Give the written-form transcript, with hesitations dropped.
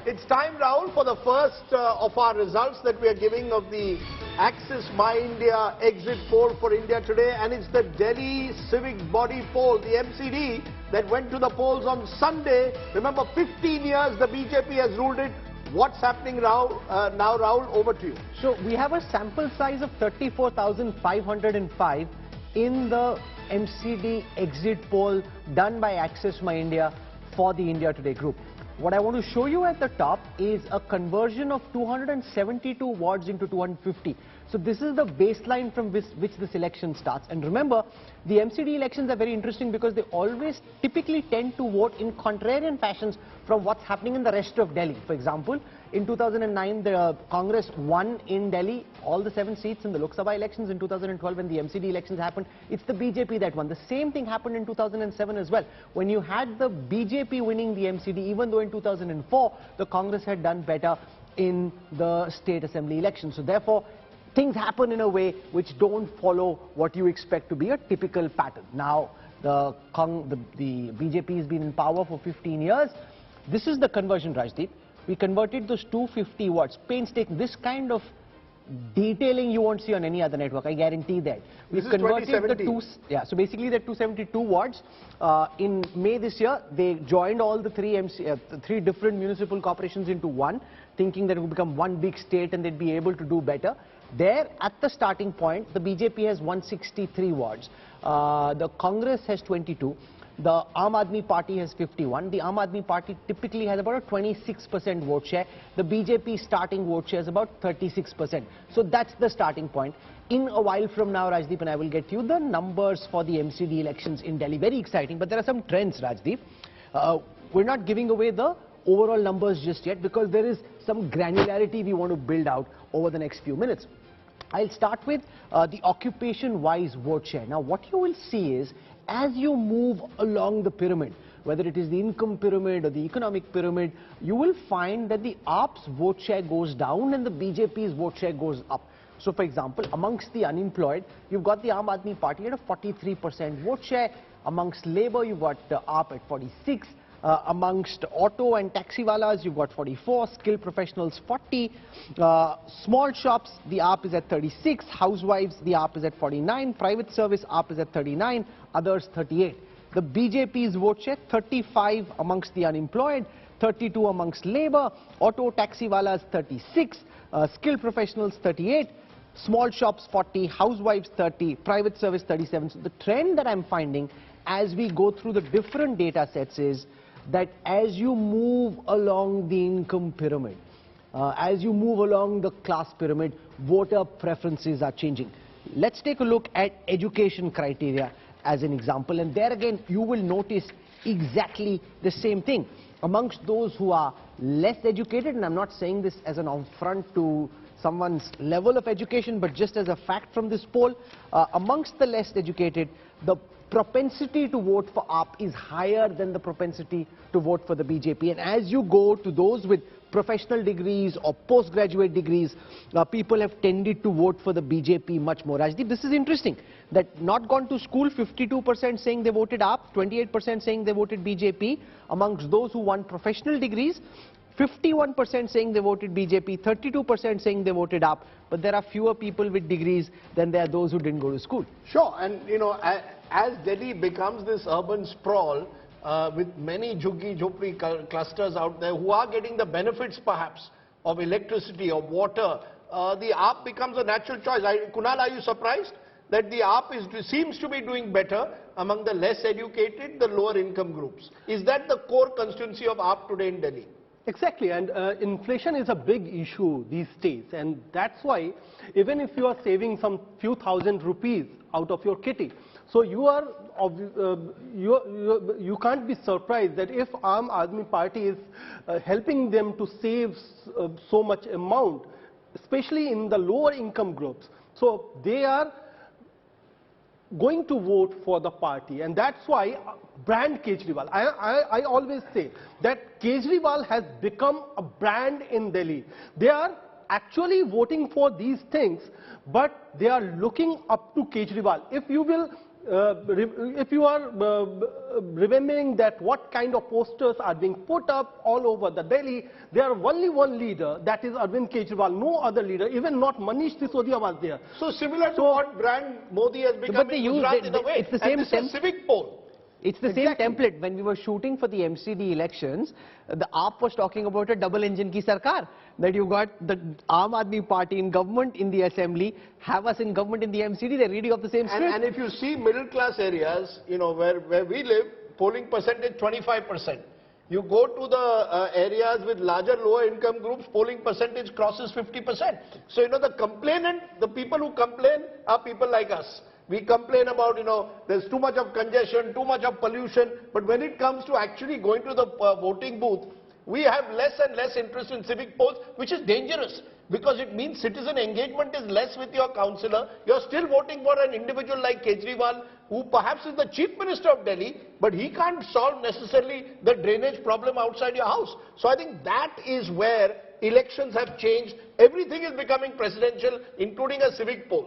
It's time, Rahul, for the first of our results that we are giving of the Axis My India exit poll for India today, and it's the Delhi Civic Body Poll, the MCD, that went to the polls on Sunday. Remember, 15 years the BJP has ruled it. What's happening now, Rahul? Over to you. So we have a sample size of 34,505 in the MCD exit poll done by Axis My India for the India Today group. What I want to show you at the top is a conversion of 272 wards into 250. So this is the baseline from which this election starts. And remember, the MCD elections are very interesting because they always typically tend to vote in contrarian fashions from what's happening in the rest of Delhi. For example, in 2009, the Congress won in Delhi all the 7 seats in the Lok Sabha elections. In 2012, when the MCD elections happened, it's the BJP that won. The same thing happened in 2007 as well. When you had the BJP winning the MCD, even though in 2004, the Congress had done better in the state assembly elections. So therefore, things happen in a way which don't follow what you expect to be a typical pattern. Now, the BJP has been in power for 15 years. This is the conversion, Rajdeep. We converted those 250 wards. Painstaking. This kind of detailing you won't see on any other network, I guarantee that. We converted so basically the 272 wards. In May this year, they joined all the three different municipal corporations into one, thinking that it would become one big state and they'd be able to do better. There, at the starting point, the BJP has 163 wards. The Congress has 22. The Aam Aadmi Party has 51. The Aam Aadmi Party typically has about a 26% vote share. The BJP starting vote share is about 36%. So that's the starting point. In a while from now, Rajdeep, and I will get you the numbers for the MCD elections in Delhi. Very exciting, but there are some trends, Rajdeep. We're not giving away the overall numbers just yet because there is some granularity we want to build out over the next few minutes. I'll start with the occupation-wise vote share. Now, what you will see is, as you move along the pyramid, whether it is the income pyramid or the economic pyramid, you will find that the AAP's vote share goes down and the BJP's vote share goes up. So, for example, amongst the unemployed, you've got the Aam Aadmi Party at a 43% vote share. Amongst Labour, you've got AAP at 46%. Amongst auto and taxiwalas, you've got 44, skilled professionals 40, small shops, the AAP is at 36, housewives, the AAP is at 49, private service, AAP is at 39, others 38. The BJP's vote share, 35 amongst the unemployed, 32 amongst Labour, auto taxiwalas 36, skilled professionals 38, small shops 40, housewives 30, private service 37. So the trend that I'm finding as we go through the different data sets is that as you move along the income pyramid, as you move along the class pyramid, voter preferences are changing. Let's take a look at education criteria as an example, and there again you will notice exactly the same thing. Amongst those who are less educated, and I'm not saying this as an affront to someone's level of education, but just as a fact from this poll, amongst the less educated, the propensity to vote for AAP is higher than the propensity to vote for the BJP. And as you go to those with professional degrees or postgraduate degrees, people have tended to vote for the BJP much more. Rajdeep, this is interesting, that not gone to school, 52% saying they voted AAP, 28% saying they voted BJP. Amongst those who won professional degrees, 51% saying they voted BJP, 32% saying they voted AAP, but there are fewer people with degrees than there are those who didn't go to school. Sure, and you know, as Delhi becomes this urban sprawl with many jhuggi-jhopri clusters out there who are getting the benefits perhaps of electricity or water, the AAP becomes a natural choice. Kunal, are you surprised that the AAP seems to be doing better among the less educated, the lower income groups? Is that the core constituency of AAP today in Delhi? Exactly, and inflation is a big issue these days, and that's why even if you are saving some few thousand rupees out of your kitty, so you can't be surprised that if Aam Aadmi Party is helping them to save so much amount, especially in the lower income groups, so they are going to vote for the party, and that's why brand Kejriwal. I always say that Kejriwal has become a brand in Delhi. They are actually voting for these things, but they are looking up to Kejriwal. If you will if you are remembering that what kind of posters are being put up all over the Delhi, there are only one leader, that is Arvind Kejriwal, no other leader, even not Manish Sisodia was there. So similar to what brand Modi has become in Gujarat in a way. It's the same and this is a civic poll. It's the same template. When we were shooting for the MCD elections, the AAP was talking about a double engine ki sarkar. That you got the Aam Aadmi Party in government in the assembly, have us in government in the MCD, they're reading off the same script. And if you see middle class areas, you know, where we live, polling percentage 25%. You go to the areas with larger lower income groups, polling percentage crosses 50%. So, you know, the people who complain are people like us. We complain about, you know, there's too much of congestion, too much of pollution, but when it comes to actually going to the voting booth, we have less and less interest in civic polls, which is dangerous because it means citizen engagement is less with your councillor. You're still voting for an individual like Kejriwal, who perhaps is the Chief Minister of Delhi, but he can't solve necessarily the drainage problem outside your house. So I think that is where elections have changed. Everything is becoming presidential, including a civic poll.